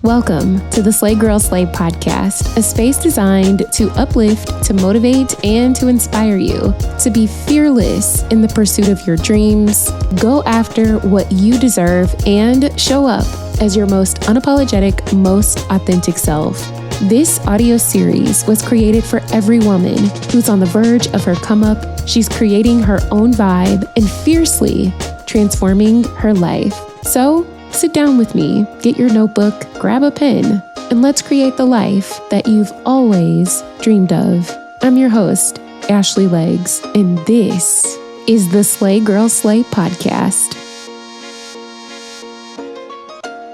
Welcome to the Slay Girl Slay podcast, a space designed to uplift, to motivate, and to inspire you to be fearless in the pursuit of your dreams, go after what you deserve, and show up as your most unapologetic, most authentic self. This audio series was created for every woman who's on the verge of her come up. She's creating her own vibe and fiercely transforming her life. So, sit down with me, get your notebook, grab a pen, and let's create the life that you've always dreamed of. I'm your host, Ashley Legs, and this is the Slay Girl Slay podcast.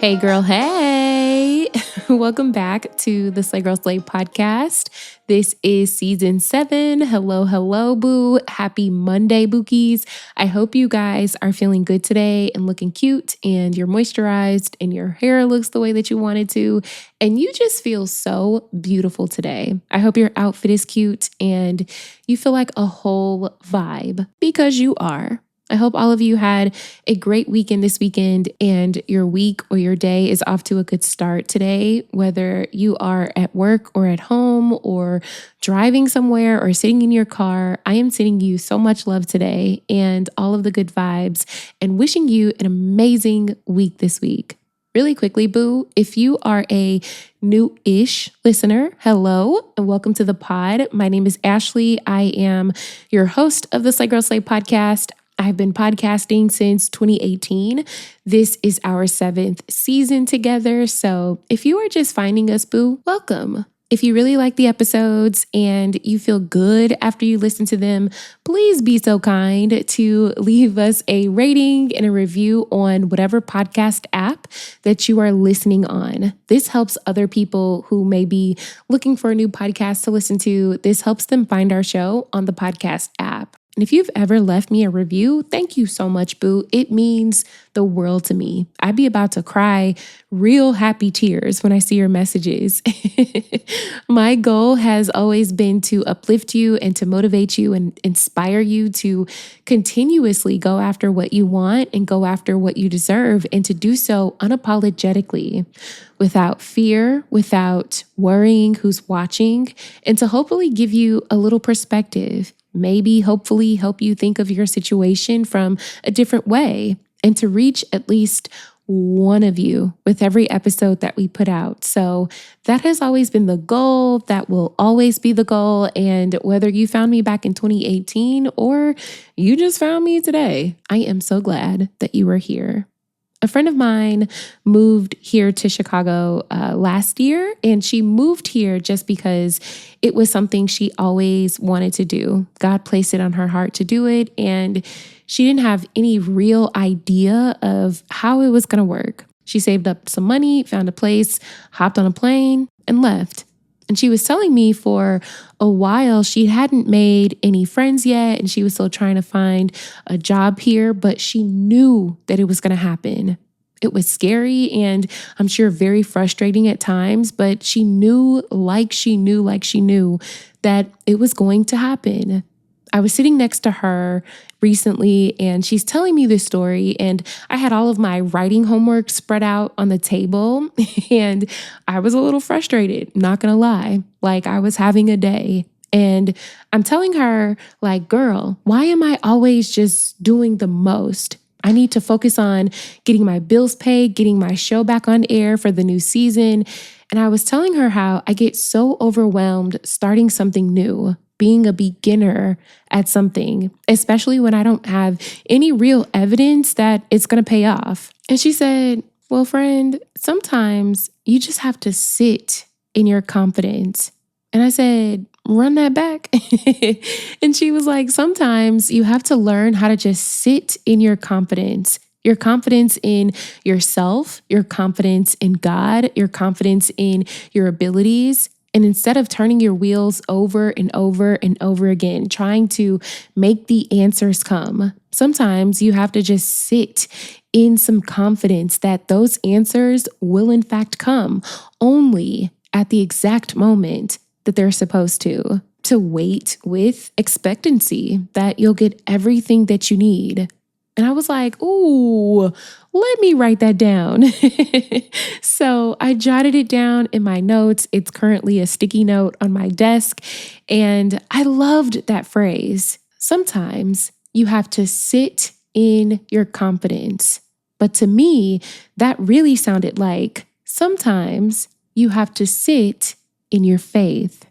Hey girl, hey! Welcome back to the Slay Girl Slay podcast. This is season 7. Hello, boo. Happy Monday, bookies. I hope you guys are feeling good today and looking cute and you're moisturized and your hair looks the way that you wanted to and you just feel so beautiful today. I hope your outfit is cute and you feel like a whole vibe because you are. I hope all of you had a great weekend this weekend and your week or your day is off to a good start today, whether you are at work or at home or driving somewhere or sitting in your car. I am sending you so much love today and all of the good vibes and wishing you an amazing week this week. Really quickly, boo, if you are a new-ish listener, hello and welcome to the pod. My name is Ashley. I am your host of the Slay Girl Slay podcast. I've been podcasting since 2018. This is our 7th season together. So if you are just finding us, boo, welcome. If you really like the episodes and you feel good after you listen to them, please be so kind to leave us a rating and a review on whatever podcast app that you are listening on. This helps other people who may be looking for a new podcast to listen to. This helps them find our show on the podcast app. And if you've ever left me a review, thank you so much, boo. It means the world to me. I'd be about to cry real happy tears when I see your messages. My goal has always been to uplift you and to motivate you and inspire you to continuously go after what you want and go after what you deserve and to do so unapologetically, without fear, without worrying who's watching, and to hopefully give you a little perspective. Maybe, hopefully, help you think of your situation from a different way and to reach at least one of you with every episode that we put out. So that has always been the goal. That will always be the goal. And whether you found me back in 2018 or you just found me today, I am so glad that you are here. A friend of mine moved here to Chicago last year, and she moved here just because it was something she always wanted to do. God placed it on her heart to do it, and she didn't have any real idea of how it was going to work. She saved up some money, found a place, hopped on a plane, and left. And she was telling me for a while she hadn't made any friends yet and she was still trying to find a job here, but she knew that it was going to happen. It was scary and I'm sure very frustrating at times, but she knew that it was going to happen. I was sitting next to her recently and she's telling me this story and I had all of my writing homework spread out on the table and I was a little frustrated, not gonna lie, like I was having a day. And I'm telling her, like, girl, why am I always just doing the most? I need to focus on getting my bills paid, getting my show back on air for the new season. And I was telling her how I get so overwhelmed starting something new, being a beginner at something, especially when I don't have any real evidence that it's going to pay off. And she said, well, friend, sometimes you just have to sit in your confidence. And I said, run that back. And she was like, sometimes you have to learn how to just sit in your confidence in yourself, your confidence in God, your confidence in your abilities. And instead of turning your wheels over and over and over again, trying to make the answers come, sometimes you have to just sit in some confidence that those answers will in fact come only at the exact moment that they're supposed to wait with expectancy that you'll get everything that you need. And I was like, ooh, let me write that down. So I jotted it down in my notes. It's currently a sticky note on my desk. And I loved that phrase. Sometimes you have to sit in your confidence. But to me, that really sounded like sometimes you have to sit in your faith.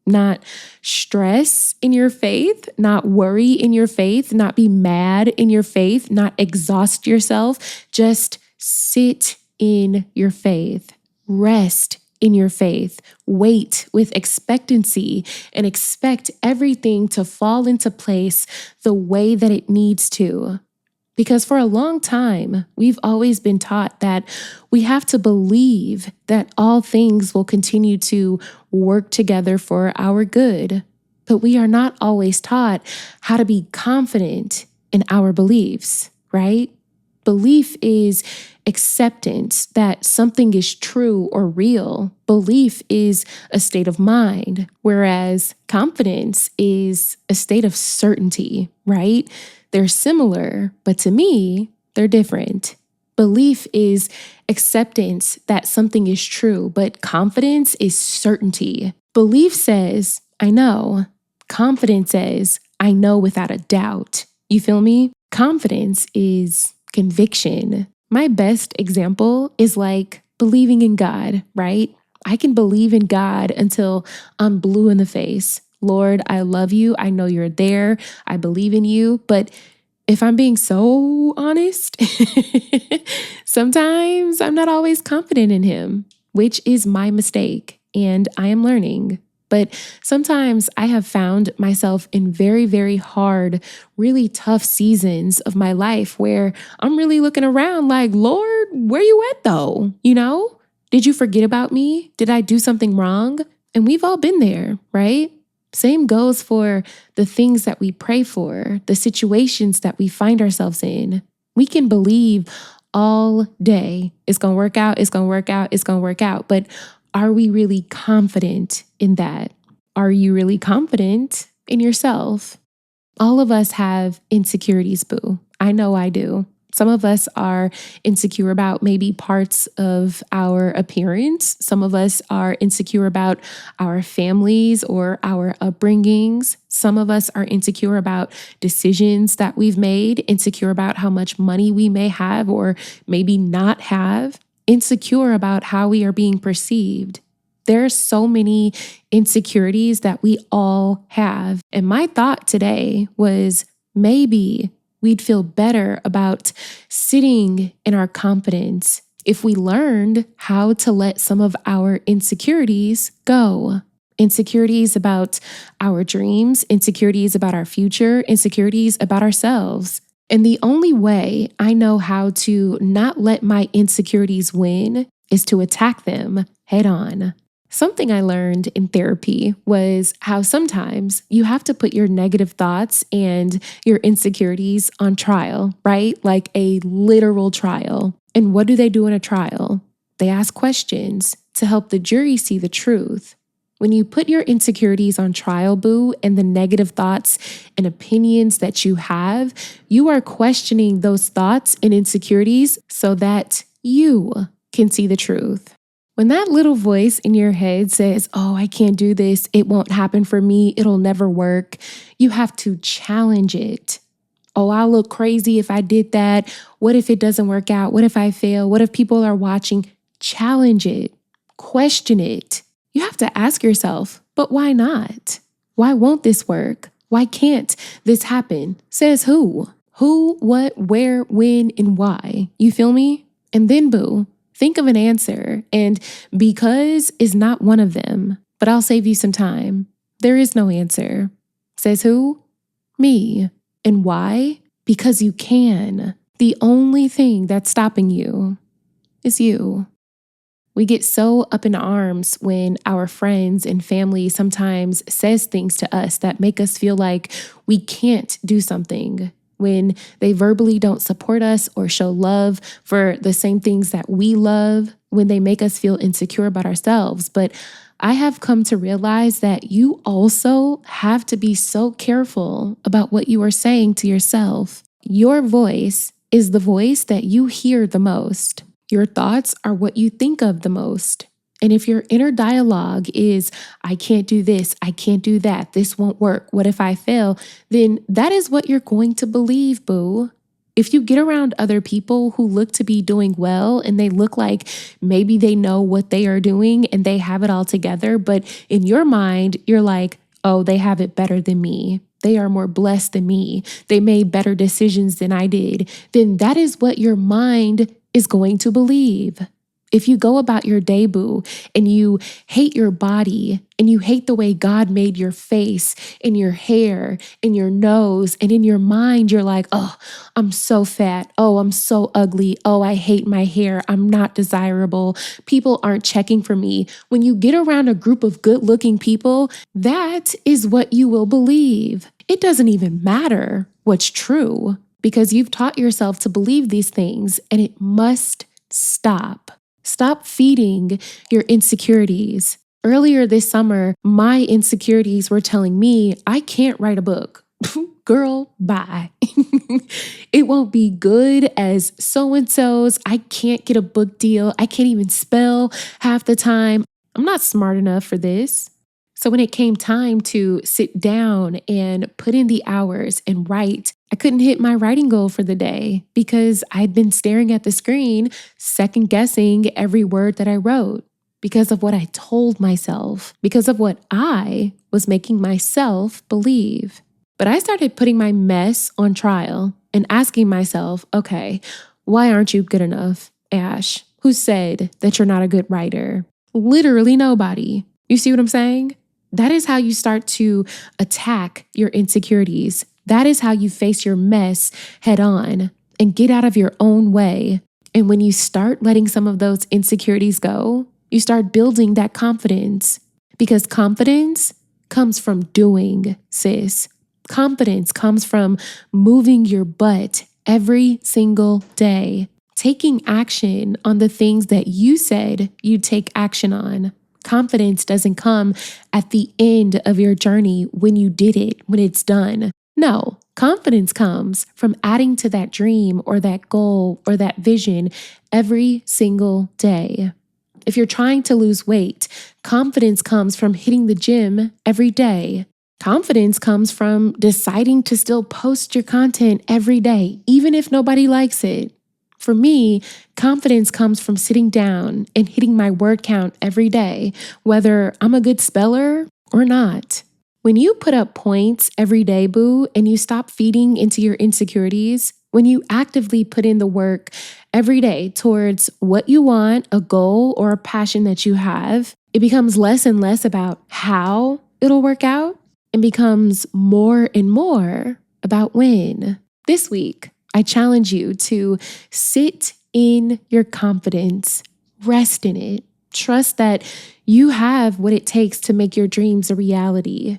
Not stress in your faith, not worry in your faith, not be mad in your faith, not exhaust yourself. Just sit in your faith. Rest in your faith. Wait with expectancy and expect everything to fall into place the way that it needs to. Because for a long time, we've always been taught that we have to believe that all things will continue to work together for our good. But we are not always taught how to be confident in our beliefs, right? Belief is acceptance that something is true or real. Belief is a state of mind, whereas confidence is a state of certainty, right? They're similar, but to me, they're different. Belief is acceptance that something is true, but confidence is certainty. Belief says, I know. Confidence says, I know without a doubt. You feel me? Confidence is conviction. My best example is like believing in God, right? I can believe in God until I'm blue in the face. Lord, I love you. I know you're there. I believe in you. But if I'm being so honest, sometimes I'm not always confident in him, which is my mistake. And I am learning. But sometimes I have found myself in very, very hard, really tough seasons of my life where I'm really looking around like, Lord, where you at though? You know, did you forget about me? Did I do something wrong? And we've all been there, right? Same goes for the things that we pray for, the situations that we find ourselves in. We can believe all day it's going to work out, it's going to work out, it's going to work out. But are we really confident in that? Are you really confident in yourself? All of us have insecurities, boo. I know I do. Some of us are insecure about maybe parts of our appearance. Some of us are insecure about our families or our upbringings. Some of us are insecure about decisions that we've made, insecure about how much money we may have or maybe not have, insecure about how we are being perceived. There are so many insecurities that we all have. And my thought today was maybe we'd feel better about sitting in our confidence if we learned how to let some of our insecurities go. Insecurities about our dreams, insecurities about our future, insecurities about ourselves. And the only way I know how to not let my insecurities win is to attack them head on. Something I learned in therapy was how sometimes you have to put your negative thoughts and your insecurities on trial, right? Like a literal trial. And what do they do in a trial? They ask questions to help the jury see the truth. When you put your insecurities on trial, boo, and the negative thoughts and opinions that you have, you are questioning those thoughts and insecurities so that you can see the truth. When that little voice in your head says, oh, I can't do this, it won't happen for me, it'll never work, you have to challenge it. Oh, I'll look crazy if I did that. What if it doesn't work out? What if I fail? What if people are watching? Challenge it. Question it. You have to ask yourself, but why not? Why won't this work? Why can't this happen? Says who? Who, what, where, when, and why? You feel me? And then, boo, think of an answer, and because is not one of them, but I'll save you some time. There is no answer. Says who? Me. And why? Because you can. The only thing that's stopping you is you. We get so up in arms when our friends and family sometimes says things to us that make us feel like we can't do something. When they verbally don't support us or show love for the same things that we love, when they make us feel insecure about ourselves. But I have come to realize that you also have to be so careful about what you are saying to yourself. Your voice is the voice that you hear the most. Your thoughts are what you think of the most. And if your inner dialogue is, I can't do this, I can't do that, this won't work, what if I fail? Then that is what you're going to believe, boo. If you get around other people who look to be doing well and they look like maybe they know what they are doing and they have it all together, but in your mind, you're like, oh, they have it better than me. They are more blessed than me. They made better decisions than I did. Then that is what your mind is going to believe. If you go about your day, boo, and you hate your body and you hate the way God made your face and your hair and your nose, and in your mind, you're like, oh, I'm so fat. Oh, I'm so ugly. Oh, I hate my hair. I'm not desirable. People aren't checking for me. When you get around a group of good-looking people, that is what you will believe. It doesn't even matter what's true because you've taught yourself to believe these things, and it must stop. Stop feeding your insecurities. Earlier this summer, my insecurities were telling me I can't write a book. Girl, bye. It won't be good as so-and-so's. I can't get a book deal. I can't even spell half the time. I'm not smart enough for this. So when it came time to sit down and put in the hours and write, I couldn't hit my writing goal for the day because I'd been staring at the screen, second guessing every word that I wrote because of what I told myself, because of what I was making myself believe. But I started putting my mess on trial and asking myself, okay, why aren't you good enough, Ash? Who said that you're not a good writer? Literally nobody. You see what I'm saying? That is how you start to attack your insecurities. That is how you face your mess head on and get out of your own way. And when you start letting some of those insecurities go, you start building that confidence, because confidence comes from doing, sis. Confidence comes from moving your butt every single day, taking action on the things that you said you'd take action on. Confidence doesn't come at the end of your journey when you did it, when it's done. No, confidence comes from adding to that dream or that goal or that vision every single day. If you're trying to lose weight, confidence comes from hitting the gym every day. Confidence comes from deciding to still post your content every day, even if nobody likes it. For me, confidence comes from sitting down and hitting my word count every day, whether I'm a good speller or not. When you put up points every day, boo, and you stop feeding into your insecurities, when you actively put in the work every day towards what you want, a goal or a passion that you have, it becomes less and less about how it'll work out and becomes more and more about when. This week, I challenge you to sit in your confidence, rest in it, trust that you have what it takes to make your dreams a reality.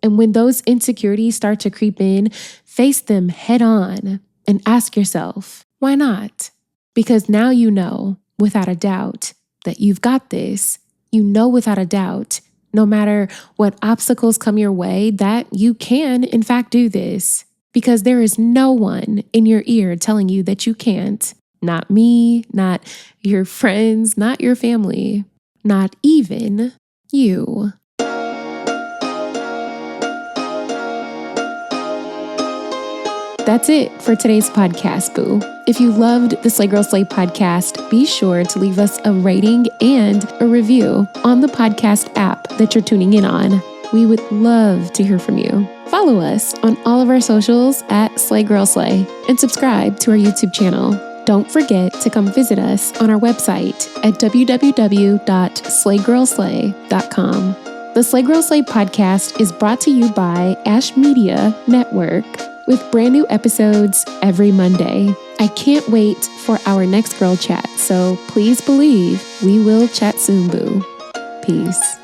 And when those insecurities start to creep in, face them head on and ask yourself, why not? Because now you know without a doubt that you've got this. You know without a doubt, no matter what obstacles come your way, that you can in fact do this. Because there is no one in your ear telling you that you can't. Not me, not your friends, not your family, not even you. That's it for today's podcast, boo. If you loved the Slay Girl Slay podcast, be sure to leave us a rating and a review on the podcast app that you're tuning in on. We would love to hear from you. Follow us on all of our socials at Slay Girl Slay and subscribe to our YouTube channel. Don't forget to come visit us on our website at www.slaygirlslay.com. The Slay Girl Slay podcast is brought to you by Ash Media Network with brand new episodes every Monday. I can't wait for our next girl chat, so please believe we will chat soon, boo. Peace.